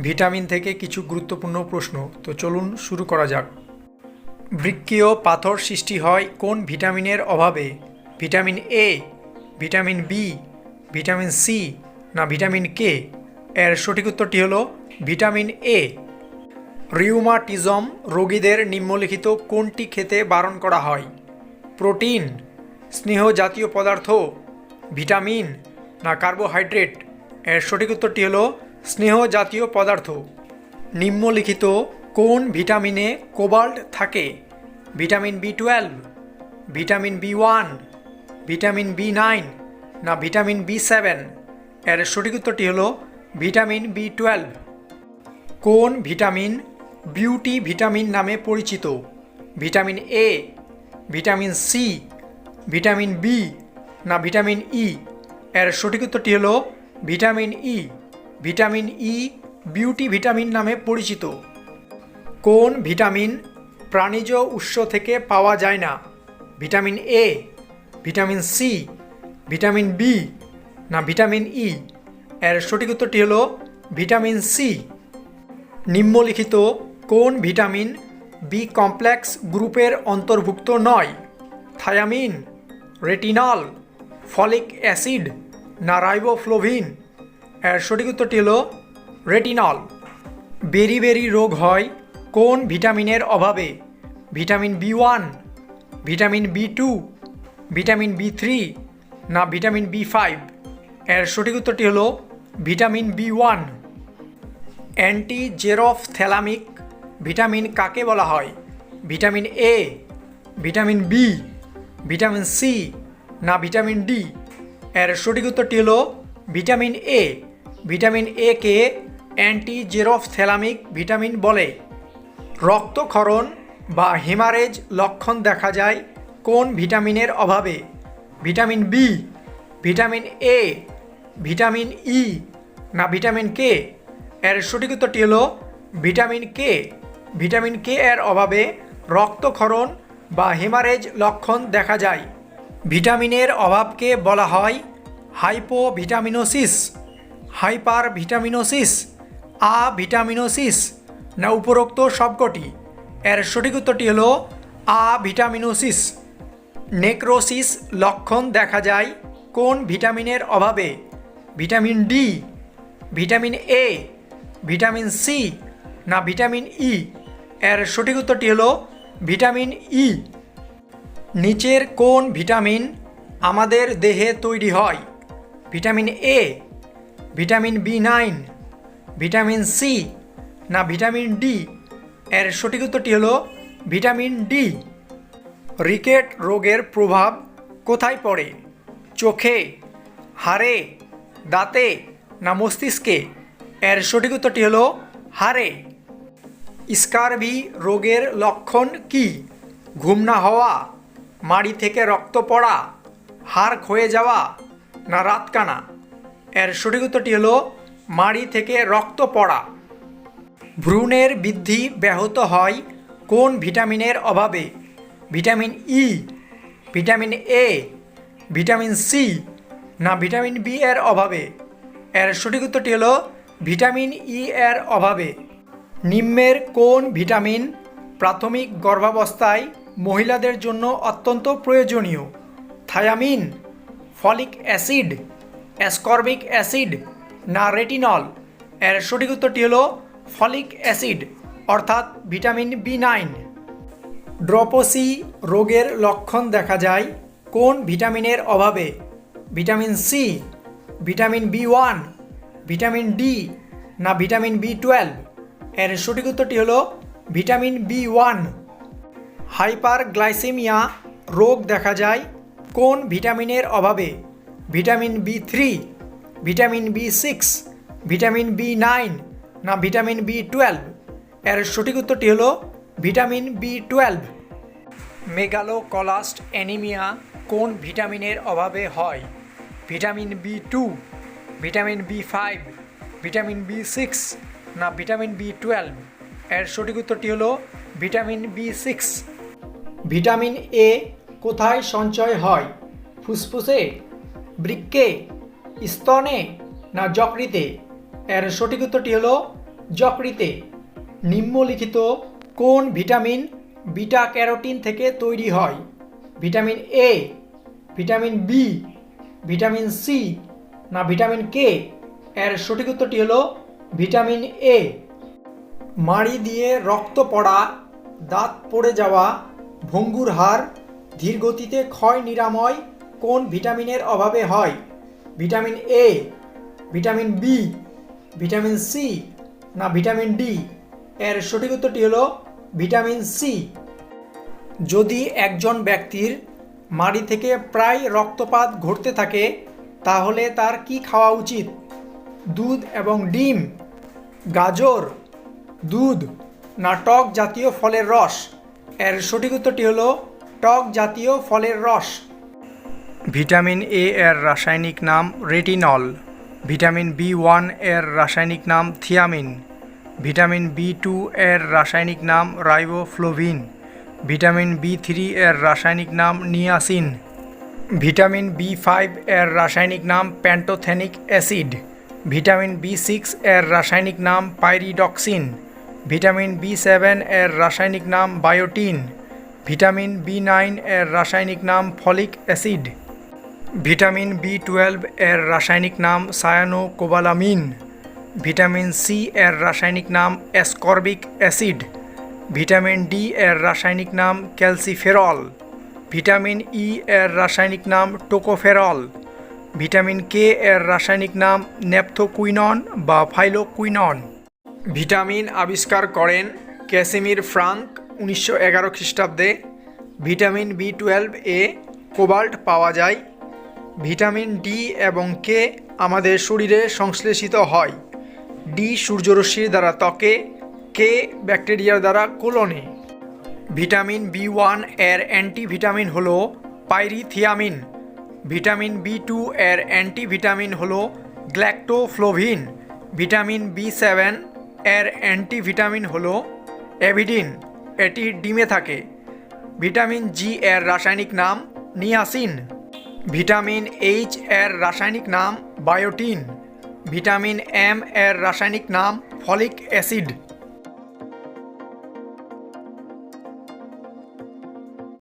Vitamin থেকে কিছু গুরুত্বপূর্ণ প্রশ্ন। তো চলুন শুরু করা যাক। বৃক্কীয় পাথর সৃষ্টি হয় কোন ভিটামিনের অভাবে? Vitamin A, vitamin B, vitamin C না ভিটামিন কে? এর সঠিক উত্তরটি হলো ভিটামিন এ। রিউমাটিজম রোগীদের নিম্নলিখিত কোনটি খেতে বারণ করা হয়? প্রোটিন, স্নেহ জাতীয় পদার্থ, ভিটামিন না কার্বোহাইড্রেট? এর সঠিক উত্তরটি হলো স্নেহ জাতীয় পদার্থ। নিম্নলিখিত কোন ভিটামিনে কোবাল্ট থাকে? ভিটামিন বি12, ভিটামিন বি1, ভিটামিন বি9 না ভিটামিন বি7? এর সঠিক উত্তরটি হলো ভিটামিন বি12। কোন ভিটামিন বিউটি ভিটামিন নামে পরিচিত? Vitamin A, vitamin C, vitamin B না ভিটামিন ই? এর সঠিক উত্তরটি হলো vitamin E. Vitamin E beauty vitamin নামে পরিচিত। কোন ভিটামিন প্রাণীজ উৎস থেকে পাওয়া যায় না? Vitamin A, vitamin C, vitamin B না ভিটামিন ই? এর সঠিক উত্তরটি হলো ভিটামিন সি। নিম্নলিখিত কোন ভিটামিন বি কমপ্লেক্স গ্রুপের অন্তর্ভুক্ত নয়? থায়ামিন, রেটিনল, ফলিক অ্যাসিড না রাইবোফ্লোভিন? এর সঠিক উত্তরটি হলো রেটিনল। বেরি রোগ হয় কোন ভিটামিনের অভাবে? Vitamin B one, vitamin B2, vitamin বি3 না ভিটামিন বি5? এর সঠিক উত্তরটি হলো ভিটামিন বি1। অ্যান্টিজেরোফথ্যালামিক ভিটামিন কাকে বলা হয়? Vitamin A, vitamin B, vitamin C না ভিটামিন ডি? এর সঠিক উত্তরটি হলো ভিটামিন এ। ভিটামিন এ কে অ্যান্টিজেরোফথ্যালামিক ভিটামিন বলে। রক্তক্ষরণ বা হেমারেজ লক্ষণ দেখা যায় কোন ভিটামিনের অভাবে? Vitamin B, vitamin A, vitamin E না ভিটামিন কে? এর সঠিক উত্তরটি হলো ভিটামিন কে। ভিটামিন কে এর অভাবে রক্তক্ষরণ বা হেমারেজ লক্ষণ দেখা যায়। ভিটামিনের অভাবকে বলা হয় হাইপোভিটামিনোসিস, হাইপার ভিটামিনোসিস, আভিটামিনোসিস না উপরোক্ত সবকটি? এর সঠিক উত্তরটি হলো আভিটামিনোসিস। নেক্রোসিস লক্ষণ দেখা যায় কোন ভিটামিনের অভাবে? Vitamin D, vitamin A, vitamin C না ভিটামিন ই? এর সঠিক উত্তরটি হলো ভিটামিন ই। নিচের কোন ভিটামিন আমাদের দেহে তৈরি হয়? Vitamin A, vitamin B nine, vitamin C না ভিটামিন ডি? এর সঠিক উত্তরটি হলো ভিটামিন ডি। রিকেট রোগের প্রভাব কোথায় পড়ে? চোখে, হাড়ে, দাঁতে না মস্তিষ্কে? এর সঠিক উত্তরটি হলো হাড়ে। স্কারভি রোগের লক্ষণ কি? ঘুম না হওয়া, মাড়ি থেকে রক্ত পড়া, হাড় ক্ষয়ে যাওয়া না রাতকানা? এর সঠিক উত্তরটি হলো মাড়ি থেকে রক্ত পড়া। ভ্রূণের বৃদ্ধি ব্যাহত হয় কোন ভিটামিনের অভাবে? Vitamin E, vitamin A, vitamin C না ভিটামিন বি এর অভাবে? এর সঠিক উত্তরটি হলো ভিটামিন ই এর অভাবে। নিম্নের কোন ভিটামিন প্রাথমিক গর্ভাবস্থায় মহিলাদের জন্য অত্যন্ত প্রয়োজনীয়? Thiamine, folic acid, ascorbic acid না রেটিনল? এর সঠিক উত্তরটি হলো ফলিক অ্যাসিড অর্থাৎ ভিটামিন বি9। ড্রপসি রোগের লক্ষণ দেখা যায় কোন ভিটামিনের অভাবে? Vitamin C, vitamin B one, vitamin D না ভিটামিন বি12? এর সঠিক উত্তরটি হলো ভিটামিন বি1। হাইপারগ্লাইসেমিয়া রোগ দেখা যায় কোন ভিটামিনের অভাবে? ভিটামিন বি3, ভিটামিন বি6, ভিটামিন বি9 না ভিটামিন বি12? এর সঠিক উত্তরটি হলো ভিটামিন বি12। মেগালোকলাস্ট অ্যানিমিয়া কোন ভিটামিনের অভাবে হয়? ভিটামিন বি2, ভিটামিন বি5, ভিটামিন বি6 না ভিটামিন বি12? এর সঠিক উত্তরটি হলো ভিটামিন বি6। ভিটামিন এ কোথায় সঞ্চয় হয়? ফুসফুসে, বৃক্কে, স্তনে না যকৃতে? এর সঠিক উত্তরটি হলো যকৃতে নিম্নলিখিত কোন ভিটামিন বিটা ক্যারোটিন থেকে তৈরি হয়? Vitamin A, vitamin B, vitamin C না ভিটামিন কে? এর সঠিক উত্তরটি হলো ভিটামিন এ। মাড়ি দিয়ে রক্ত পড়া, দাঁত পড়ে যাওয়া, ভঙ্গুর হাড়, ধীর গতিতে ক্ষয় নিরাময় কোন ভিটামিনের অভাবে হয়? Vitamin A, vitamin B, vitamin C না ভিটামিন ডি? এর সঠিক উত্তরটি হলো ভিটামিন সি। যদি একজন ব্যক্তির মাড়ি থেকে প্রায় রক্তপাত ঘটতে থাকে তাহলে তার কি খাওয়া উচিত? দুধ এবং ডিম, গাজর, দুধ না টক জাতীয় ফলের রস? এর সঠিক উত্তরটি হলো টক জাতীয় ফলের রস। ভিটামিন এ এর রাসায়নিক নাম রেটিনল। ভিটামিন বি1 এর রাসায়নিক নাম থিয়ামিন। ভিটামিন বি2 এর রাসায়নিক নাম রাইবোফ্লোভিন। ভিটামিন বি3 এর রাসায়নিক নাম নিয়াসিন। ভিটামিন বি5 এর রাসায়নিক নাম প্যান্টোথেনিক অ্যাসিড। ভিটামিন বি6 এর রাসায়নিক নাম পাইরিডক্সিন। ভিটামিন বি7 এর রাসায়নিক নাম বায়োটিন। ভিটামিন বি9 এর রাসায়নিক নাম ফলিক অ্যাসিড। ভিটামিন বি12 এর রাসায়নিক নাম সায়ানোকোবালামিন। ভিটামিন সি এর রাসায়নিক নাম অ্যাসকর্বিক অ্যাসিড। ভিটামিন ডি এর রাসায়নিক নাম ক্যালসিফেরল। ভিটামিন ই এর রাসায়নিক নাম টোকোফেরল। ভিটামিন কে এর রাসায়নিক নাম ন্যাপথোকুইনন বা ফাইলোকুইনন। ভিটামিন আবিষ্কার করেন ক্যাসিমির ফ্রাঙ্ক 1911 খ্রিস্টাব্দে। ভিটামিন বি12 এ কোবাল্ট পাওয়া যায়। ভিটামিন ডি এবং কে আমাদের শরীরে সংশ্লেষিত হয়। ডি সূর্যরশ্মির দ্বারা ত্বকে, কে ব্যাকটেরিয়ার দ্বারা কোলনে। ভিটামিন বি1 এর অ্যান্টিভিটামিন হলো পাইরিথিয়ামিন। ভিটামিন বি2 এর অ্যান্টিভিটামিন হলো গ্ল্যাক্টোফ্লোভিন। ভিটামিন বি7 এর অ্যান্টিভিটামিন হলো অ্যাভিডিন, এটি ডিমে থাকে। ভিটামিন জি এর রাসায়নিক নাম নিয়াসিন। ভিটামিন এইচ এর রাসায়নিক নাম বায়োটিন। ভিটামিন এম এর রাসায়নিক নাম ফলিক অ্যাসিড।